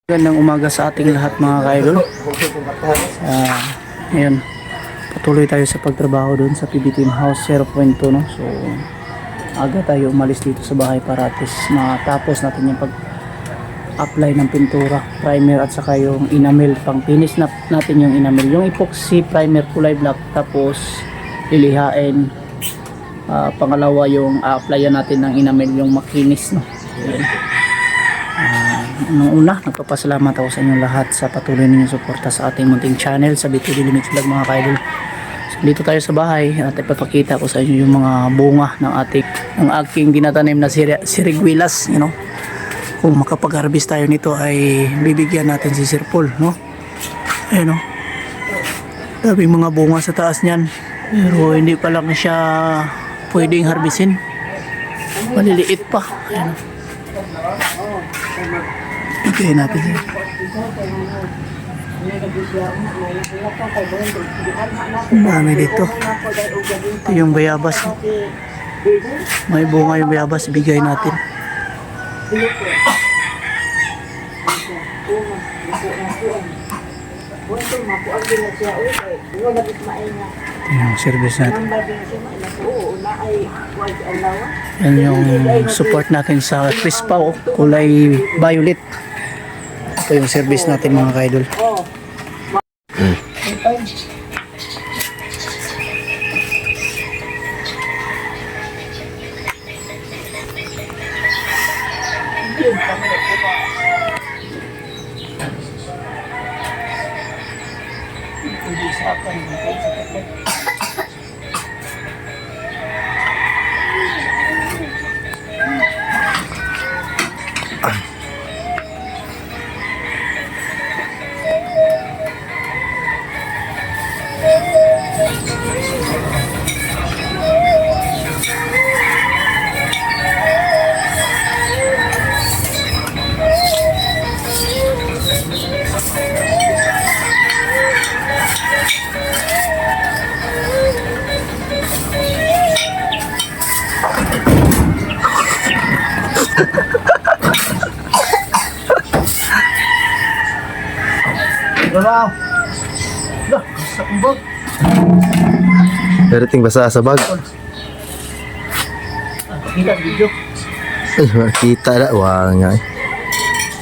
Magandang umaga sa ating lahat mga ka-idol. Ngayon, patuloy tayo sa pagtrabaho doon sa PB Team House 0.2, no? So, aga tayo umalis dito sa bahay para at least matapos natin yung pag-apply ng pintura, primer at saka yung enamel. Pang finish na natin yung enamel. Yung epoxy primer kulay black, tapos lilihain. Pangalawa yung applyan natin ng enamel, yung makinis, no? Ayan. Nung una, nagpapasalamat ako sa inyong lahat sa patuloy ninyong suporta sa ating munting channel sa BTD Limits Vlog mga ka-idol. So, dito tayo sa bahay at ipapakita ko sa inyo yung mga bunga ng aking dinatanim na siriguilas, you know. Kung makapag-harvest tayo nito ay bibigyan natin si Sir Paul, no? Ayun, no? Daming mga bunga sa taas niyan, pero hindi pa lang siya pwedeng harbisin, maliliit pa. Ayun, no? Bigyan natin yan. Ang dami dito. Ito yung bayabas. May bunga yung bayabas. Ibigay natin. Ito yung service natin. Yan yung support natin sa Crispa, kulay violet. Ito yung service natin mga ka-idol. Wow. Dah, sa kumbag. Everything basa sa bag. Kita video. Ay, makita na. Wala nga eh.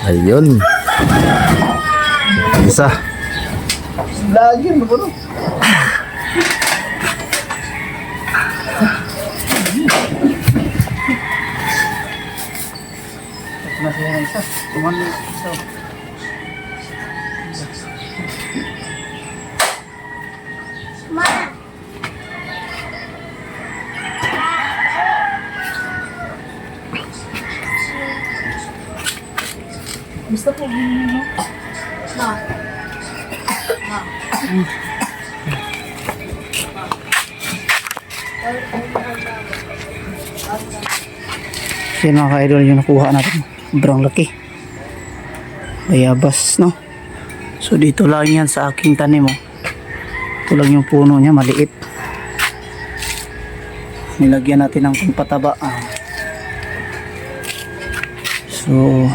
Ayun. Isa. Lagi mo bro. Masih yang isa. Cuman isa. Gusto po ganyan, no? Ma. Ma. Yan mga ka-idol yung nakuha natin. Sobrang laki. Bayabas, no? So dito lang yan sa aking tanim, oh. Ito lang yung puno niya, maliit. Nilagyan natin ng pampataba. So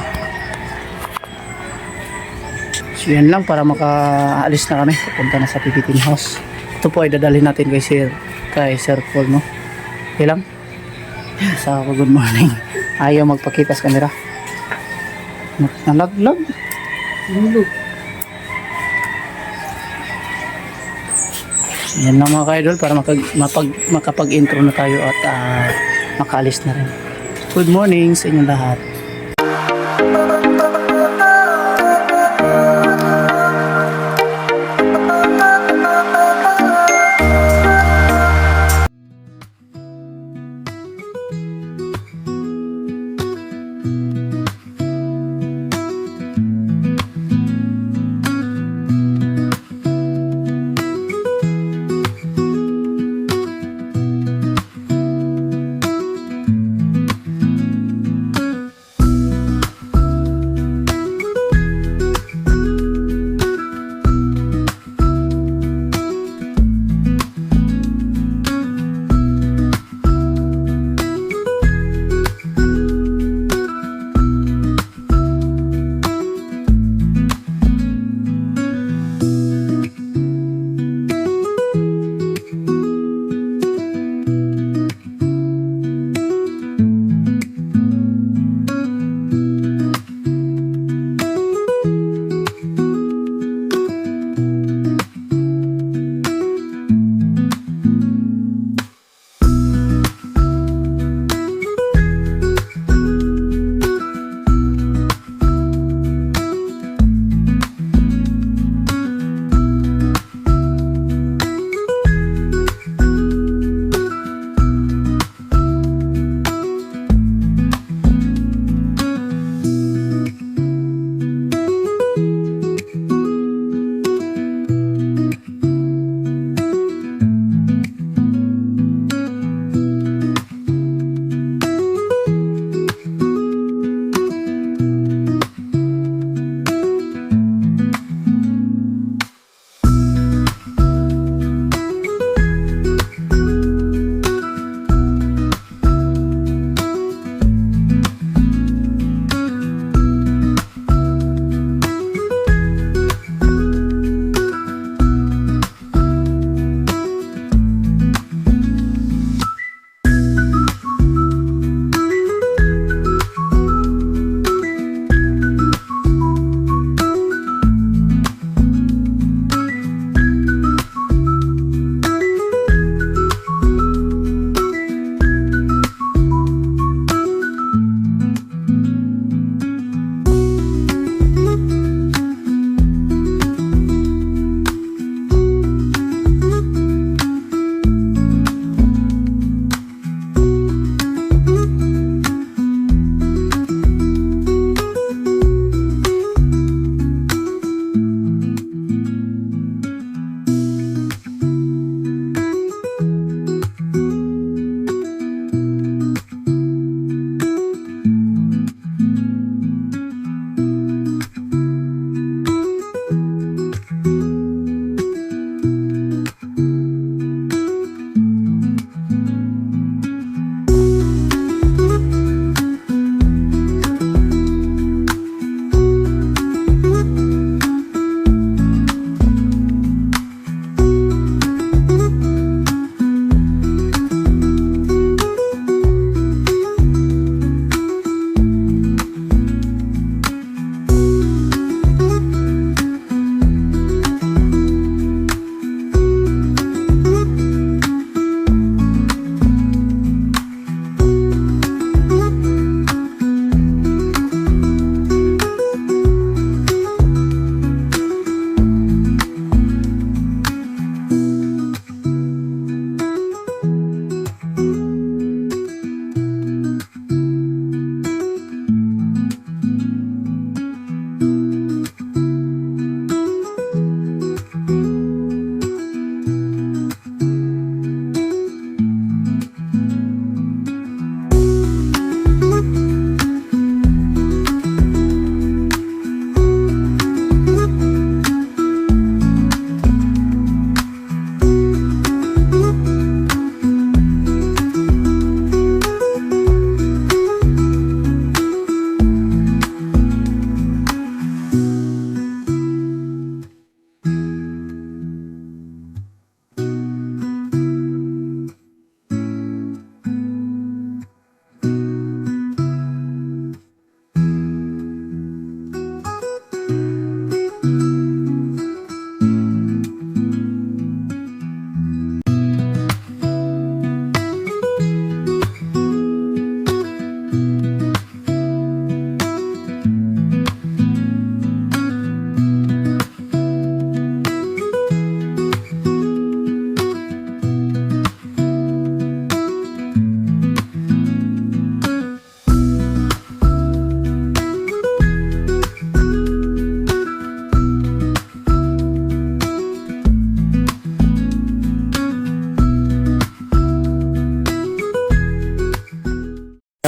yan lang para makaalis na kami. Pupunta na sa PB Team House. Ito po ay dadalhin natin kay Sir Paul, no? Okay lang? Sa good morning. Ayaw magpakita sa camera. Nalaglag. Nalaglag. Yan lang mga ka-idol para makapag-intro na tayo at makaalis na rin. Good morning sa inyong lahat.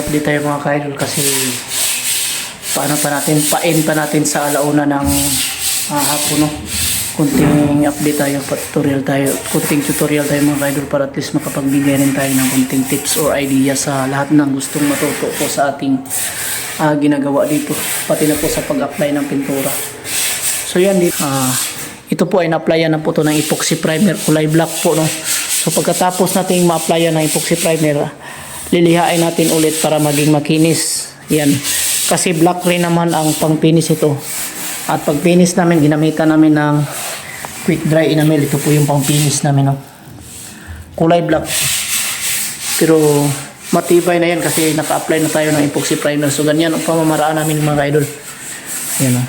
update tayo mga kaidol kasi pain pa natin sa alauna ng hapon, no? Kunting update tayo, kunting tutorial tayo mga kaidol para at least makapagbigay rin tayo ng kunting tips or idea sa lahat ng gustong matuto po sa ating ginagawa dito, pati na po sa pag-apply ng pintura. So yan, ito po ay na-applyan na po to ng epoxy primer, kulay black po, no? So pagkatapos nating ma-applyan ng epoxy primer, lilihain natin ulit para maging makinis. Yan, kasi black rin naman ang pang-finish ito. At pag finish namin, ginamitan namin ng quick dry enamel. Ito po yung pang-finish namin, no? Kulay black. Pero matibay na yan kasi naka-apply na tayo ng epoxy primer. So ganyan ang pamamaraan namin mga idol. Yan, no?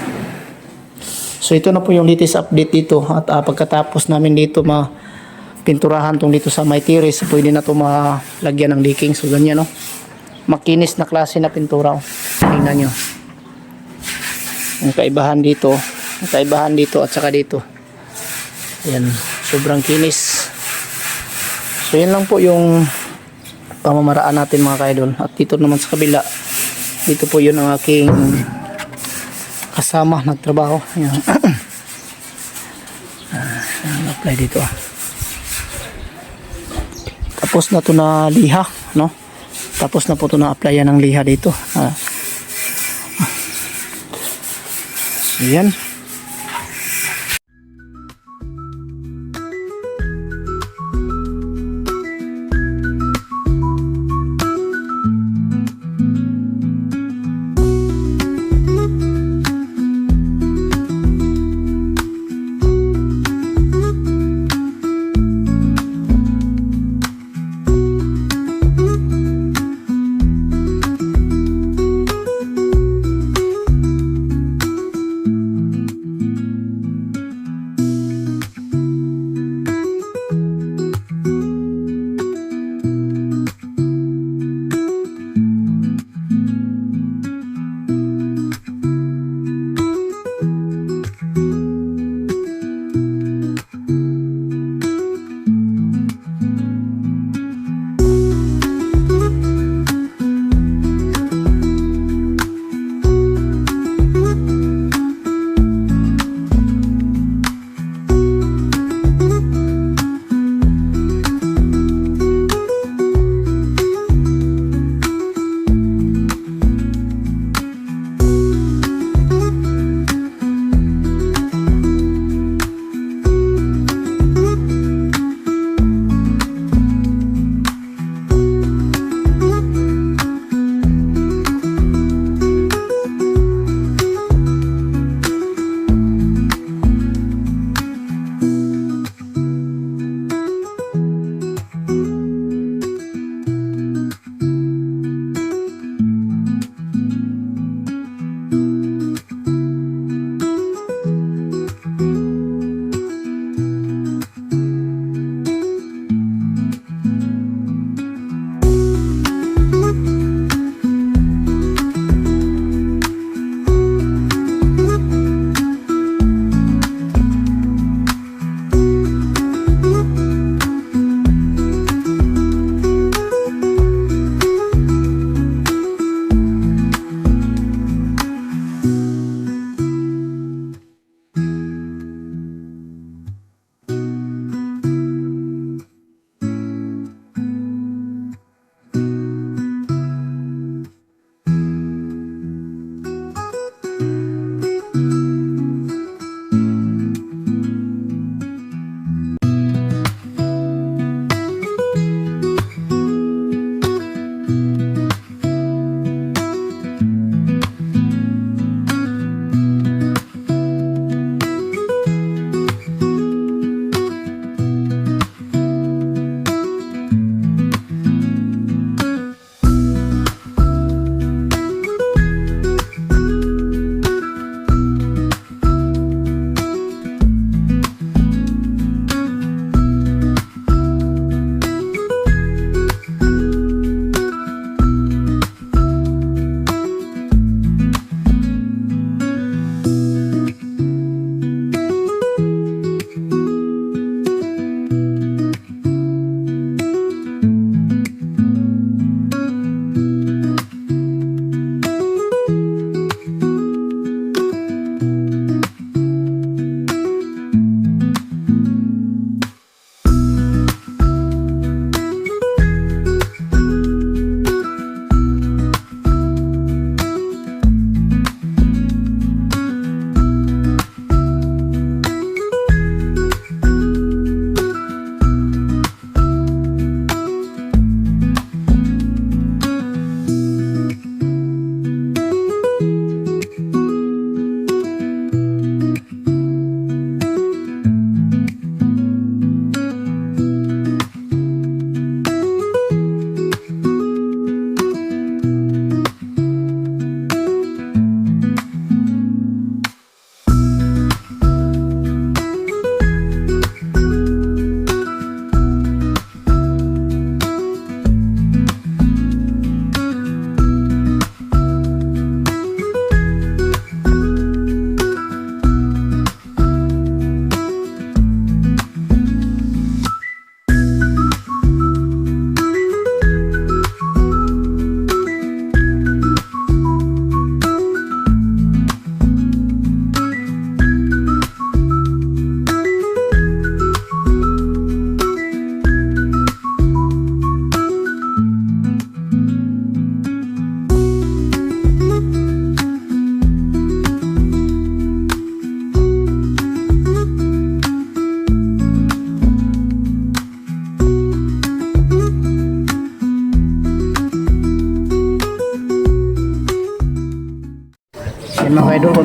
So ito na po yung latest update dito. At pagkatapos namin dito pinturahan tong dito sa may tiris, pwede na to malagyan ng decking. So ganyan, no? Makinis na klase na pintura, oh. Tingnan nyo. Ang kaibahan dito at saka dito. Ayan, sobrang kinis. So yan lang po yung pamamaraan natin mga kaidol. At dito naman sa kabila, dito po yun ang aking kasama nagtrabaho. Ayan. Apply dito. Tapos na to na liha, no? Tapos na po to na applyan ng liha dito. So yan.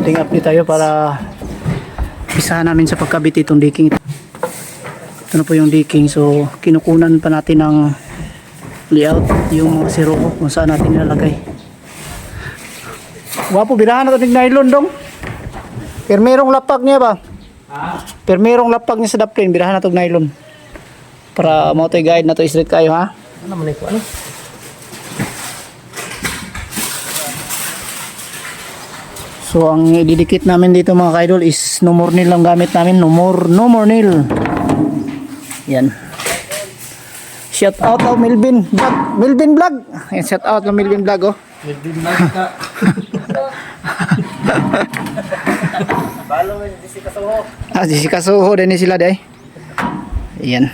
munting update tayo para isahan namin sa pagkabit itong decking. Ito na po yung decking. So kinukunan pa natin ng layout yung mga siro kung saan natin nilalagay. Wapo, birahan na ito ng nylon dong. Pero merong lapag niya ba? Pero merong lapag niya sa dapplane, birahan na ito ng nylon. Para mo ito guide na ito straight kayo ha. Ano man ito? Ano? So ang ididikit namin dito mga kaidol is no more nail lang gamit namin. No more nail. Yan. Shout out to Melvin Vlog. Melvin Vlog. Yan, shout out to Melvin Vlog oh. Melvin Vlog ka. Follow mo si Kasuho. Si Kasuho din sila day. Yan.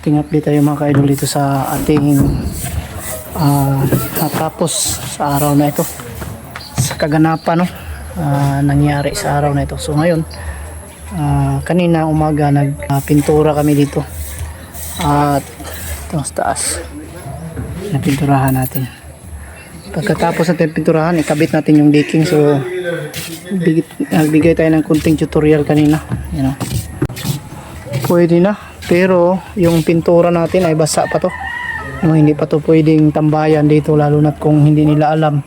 Ting update tayo mga ka-idol dito sa ating natapos sa araw na ito, sa kaganapan, no? Nangyari sa araw na ito. So ngayon, kanina umaga nagpintura kami dito at ito sa taas napinturahan natin. Pagkatapos natin pinturahan, ikabit natin yung decking. So nagbigay tayo ng kunting tutorial kanina, you know. Pwede na, pero yung pintura natin ay basa pa to, no, hindi pa to pwedeng tambayan dito, lalo na kung hindi nila alam,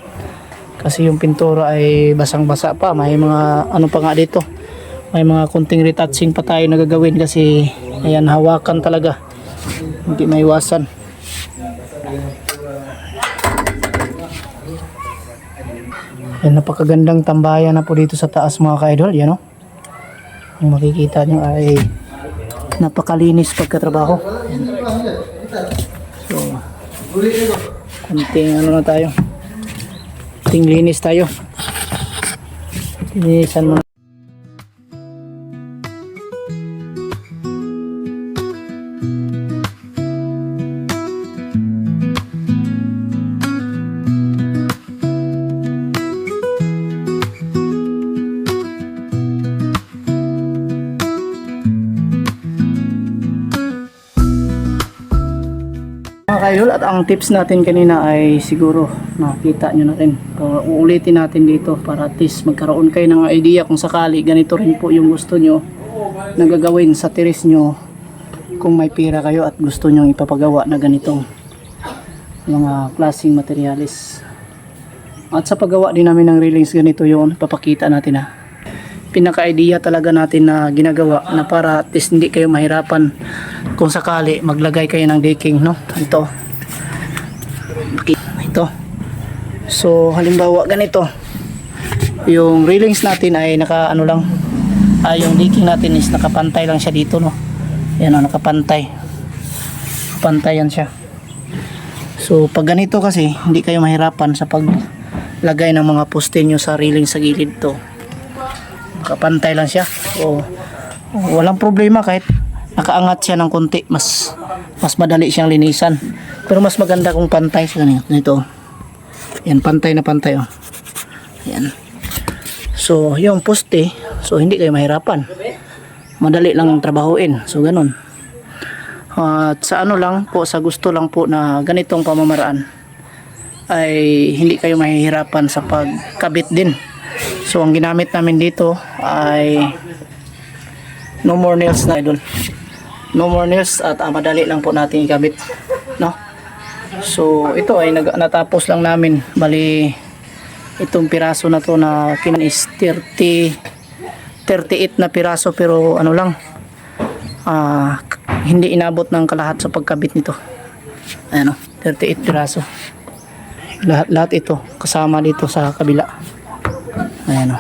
kasi yung pintura ay basang basa pa. May mga ano pa nga dito, may mga kunting retouching pa tayo na gagawin, kasi ayan, hawakan talaga, hindi maiwasan. Yan, napakagandang tambayan na po dito sa taas mga ka-idol, yan, no? Kung makikita nyo ay napakalinis pagkatrabaho. So kunting ano na tayo, kunting linis tayo, linisan mo na. Mga ka-idol, at ang tips natin kanina ay siguro nakita nyo na rin. Uulitin natin dito para at least magkaroon kayo ng idea kung sakali ganito rin po yung gusto nyo na gagawin sa terrace nyo, kung may pira kayo at gusto nyo ipapagawa na ganitong mga klaseng materialis. At sa paggawa din namin ng railings, ganito yun, papakita natin na pinaka-idea talaga natin na ginagawa na para at least hindi kayo mahirapan kung sakali maglagay kayo ng decking, no? Ito. So halimbawa ganito, yung railings natin ay naka ano lang, yung decking natin is nakapantay lang siya dito, no? Yan, nakapantay. Pantayan siya. So pag ganito kasi, hindi kayo mahirapan sa paglagay ng mga poste nyo sa railing sa gilid to. Nakapantay lang siya. So walang problema kahit nakaangat siya ng konti, mas madali siyang linisan. Pero mas maganda kung pantay siya ganito. Yan, pantay na pantay, oh. Yan. So yung poste, so hindi kayo mahirapan. Madali lang trabahuin. So ganun. At sa ano lang po, sa gusto lang po na ganitong pamamaraan, ay hindi kayo mahihirapan sa pagkabit din. So ang ginamit namin dito ay no more nails na, idol. No more nails, at madali lang po natin ikabit, no? So ito ay natapos lang namin. Bali itong piraso na to na kinan is 38 na piraso, pero ano lang, hindi inabot ng kalahat sa pagkabit nito. Ayan, 38 piraso. Lahat ito kasama dito sa kabila. Ayan,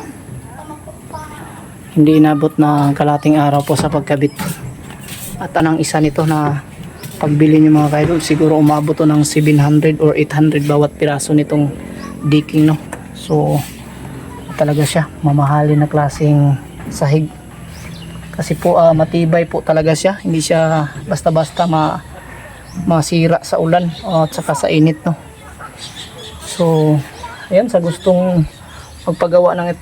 hindi inabot na kalating araw po sa pagkabit. At anong isa nito na pagbili nyo mga ka-idol, siguro umabot to ng 700 or 800 bawat piraso nitong decking, no? So talaga siya mamahalin na klaseng sahig, kasi po matibay po talaga siya, hindi siya basta-basta masira sa ulan at saka sa init, no? So ayan, sa gustong magpagawa ng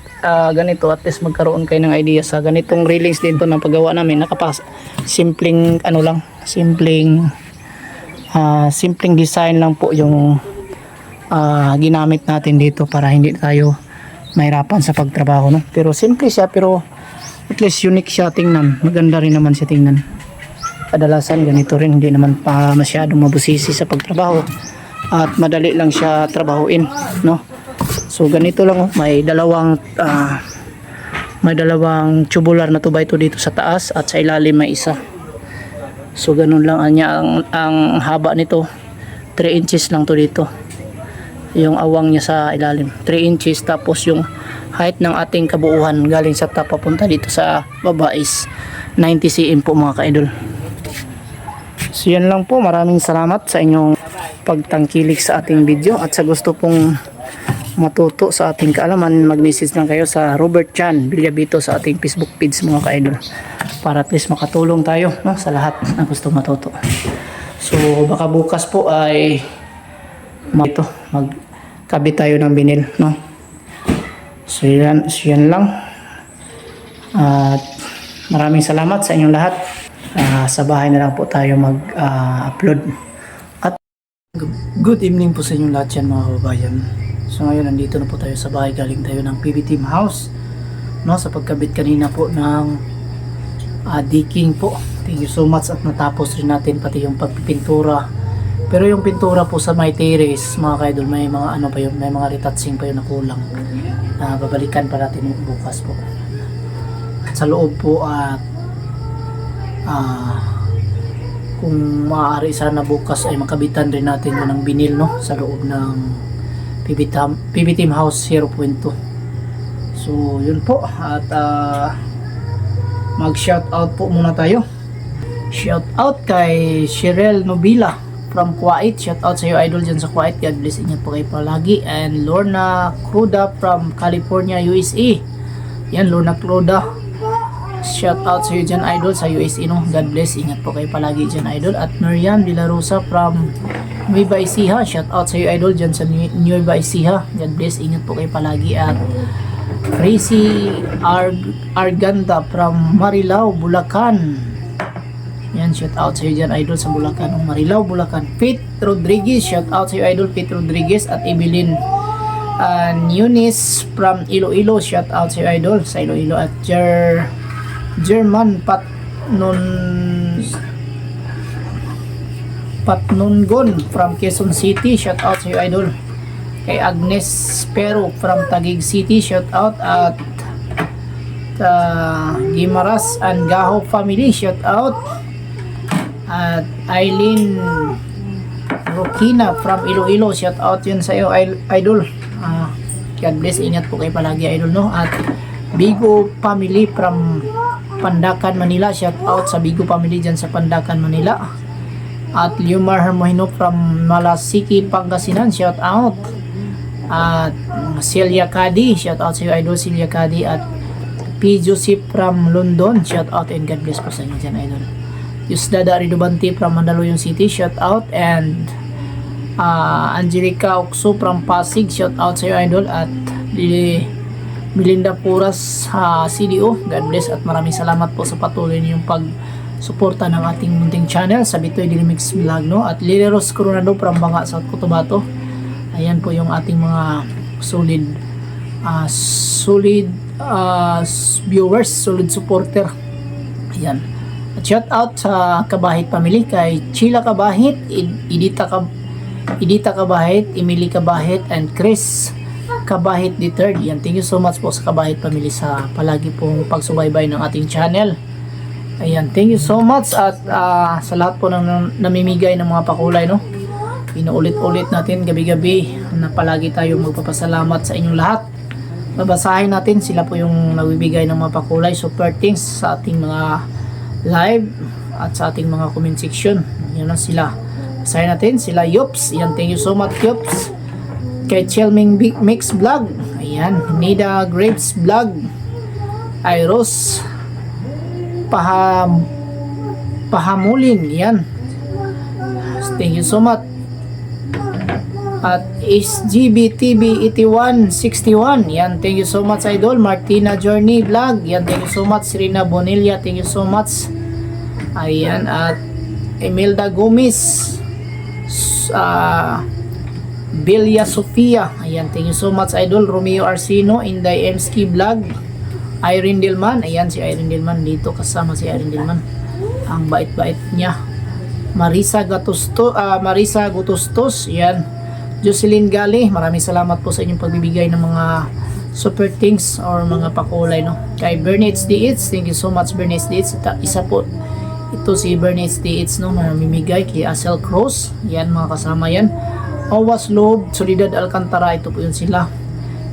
ganito, at least magkaroon kayo ng idea sa ganitong railings dito na paggawa namin. Simpleng ano lang, simpleng design lang po yung ginamit natin dito para hindi tayo mahirapan sa pagtrabaho, no? Pero simple siya, pero at least unique siya tingnan. Maganda rin naman siya tingnan. Kadalasan ganito rin, hindi naman pa masyadong mabusisi sa pagtrabaho at madali lang siya trabahuin, no? So ganito lang, may dalawang tubular na tuba ito dito sa taas, at sa ilalim may isa. So ganun lang ang haba nito, 3 inches lang to dito. Yung awang niya sa ilalim 3 inches, tapos yung height ng ating kabuuan galing sa top papunta dito sa baba is 90 cm po mga ka-idol. So yan lang po, maraming salamat sa inyong pagtangkilik sa ating video, at sa gusto pong matuto sa ating kaalaman, mag-message lang kayo sa Robert Chan Villabito sa ating Facebook page mga ka-idol, para at least makatulong tayo, no, sa lahat na gusto matuto. So baka bukas po ay magkabit tayo ng binil, no. So yan lang. At maraming salamat sa inyong lahat. Sa bahay na lang po tayo mag-upload. At good evening po sa inyong lahat yan mga kababayan. So ngayon nandito na po tayo sa bahay, galing tayo ng PB Team House, no, sa pagkabit kanina po ng decking po. Thank you so much, at natapos rin natin pati yung pagpipintura. Pero yung pintura po sa may terrace mga kaidol, may mga ano pa yun, may mga retouching pa yun na kulang. Babalikan pa natin yung bukas po. At sa loob po at kung maaari sana bukas ay makabitan rin natin yun ng binil, no, sa loob ng PB Team House 0.2. So yun po, at mag shout out po muna tayo. Shout out kay Cheryl Nobila from Kuwait. Shout out sa iyo idol dyan sa Kuwait, God bless, ingat po kayo palagi. And Lorna Cruda from California, USA. Yan, Lorna Cruda, shout out sa iyo dyan idol sa USA, no, God bless, ingat po kayo palagi dyan idol. At Marian De La Rosa from Nueva Ecija, shout out sa iyo idol dyan sa Nueva Ecija, God bless, ingat po kayo palagi. At Tracy Arganda from Marilao, Bulacan. Yan, shout out sa iyo dyan idol sa Bulacan, Marilao, Bulacan. Pete Rodriguez, shout out sa iyo idol Pete Rodriguez. At Evelyn Eunice from Iloilo, shout out sa iyo idol sa Iloilo. At German Patnungon from Quezon City, shout out sa iyo idol. Kay Agnes Pero from Taguig City, shout out. At Gimaras and Gaho family, shout out. At Eileen Rokina from Iloilo, shout out yun sa iyo idol. God bless, ingat po kayo palagi idol, no. At Bigo family from Pandacan, Manila, shout out sa Bigo family dyan sa Pandacan, Manila. At Liumar Hermohino from Malasiki, Pangasinan, shout out. At Celia Cadi, shout out sa iyo idol Celia Cadi. At P. Joseph from London, shout out, and God bless po sa inyo dyan idol. Yusdada Ridobante from Mandaluyong City, shout out. And Angelica Okso from Pasig, shout out sa iyo idol. At Melinda Puras CDO, God bless, at maraming salamat po sa patuloy niyong pagsuporta ng ating munting channel sa Bitoy Dilimix Vlog, no. At Lileros Coronado from Banga, South Cotabato. Ayan po yung ating mga solid viewers, solid supporter. Ayan. At shout out sa Kabahit family, kay Chila Kabahit, Edita Kabahit, Emily Kabahit, and Chris Kabahit the third. Yan, thank you so much po sa Kabahit family sa palagi pong pagsubaybay ng ating channel. Ayan, thank you so much. At sa lahat po ng namimigay ng mga pakulay, no, inuulit-ulit natin gabi-gabi na palagi tayong magpapasalamat sa inyong lahat. Babasahin natin, sila po yung nagbibigay ng mga pakulay, super thanks sa ating mga live at sa ating mga comment section. Yan lang sila. Basahin natin sila. Yops, yan, thank you so much Yops. Kay Chelming Mix Vlog, ayan, Nida Grapes Vlog, Iros Pahamulin, yan, thank you so much. At SGBTV 8161, yan, thank you so much idol. Martina Journey Vlog, yan, thank you so much. Serena Bonilla, thank you so much. Ayan, at Imelda Gomez, Belia Sofia, ayan, thank you so much idol. Romeo Arsino, Inday Emski Vlog, Irene Dilman, ayan si Irene Dilman dito, kasama si Irene Dilman, ang bait-bait niya. Marisa Gutostos, yan. Jocelyn Gali, maraming salamat po sa inyong pagbibigay ng mga super things or mga pakulay, no. Kay Bernice DH, thank you so much Bernice DH. Isa po ito si Bernice DH, no, namimigay. Kay Asel Cruz, yan, mga kasama yan. Owas Lob, Solidad Alcantara, ito po yun sila.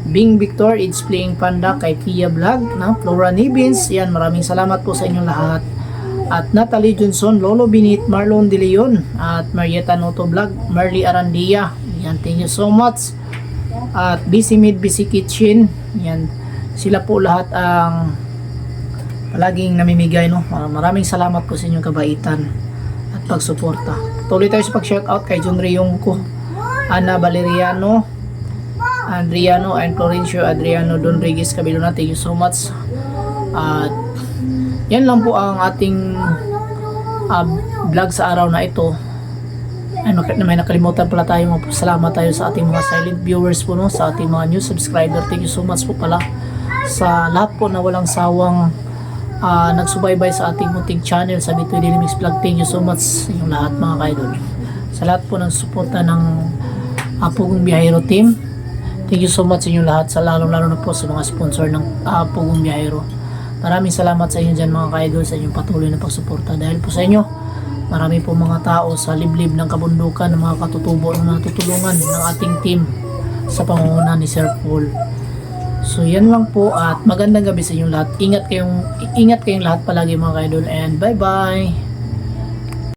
Bing Victor, It's Playing Panda, kay Pia Vlog, na Flora Nibins, yan, maraming salamat po sa inyong lahat. At Natalie Johnson, Lolo Binit, Marlon De Leon, at Marieta Noto Vlog, Marley Arandia, yan, thank you so much. at Busy Meat, Busy Kitchen. Yan. Sila po lahat ang palaging namimigay, no. Maraming salamat po sa inyong kabaitan at pagsuporta. Tuloy tayo sa pag-shoutout kay John Riyongko, Ana Valeriano, Adriano and Florencio Adriano Donriguez Cabilona. Thank you so much. At yan lang po ang ating vlog sa araw na ito. May nakalimutan pala tayo. Salamat tayo sa ating mga silent viewers po, no? Sa ating mga new subscriber. Thank you so much po pala sa lahat po na walang sawang nagsubaybay sa ating munting channel sa Bitoy Daily Mix Vlog. Thank you so much sa inyong lahat mga kaidol. Sa lahat po ng suporta ng Pugong Biyahero team. Thank you so much sa inyong lahat, sa lalong-lalo na po sa mga sponsor ng Pugong Biyahero. Maraming salamat sa inyo dyan mga kaidol, sa inyong patuloy na pagsuporta. Dahil po sa inyo, marami po mga tao sa liblib ng kabundukan, ng mga katutubo na natutulungan ng ating team sa pangunguna ni Sir Paul. So yan lang po at magandang gabi sa inyong lahat. Ingat kayong lahat palagi mga kaidol, and bye bye.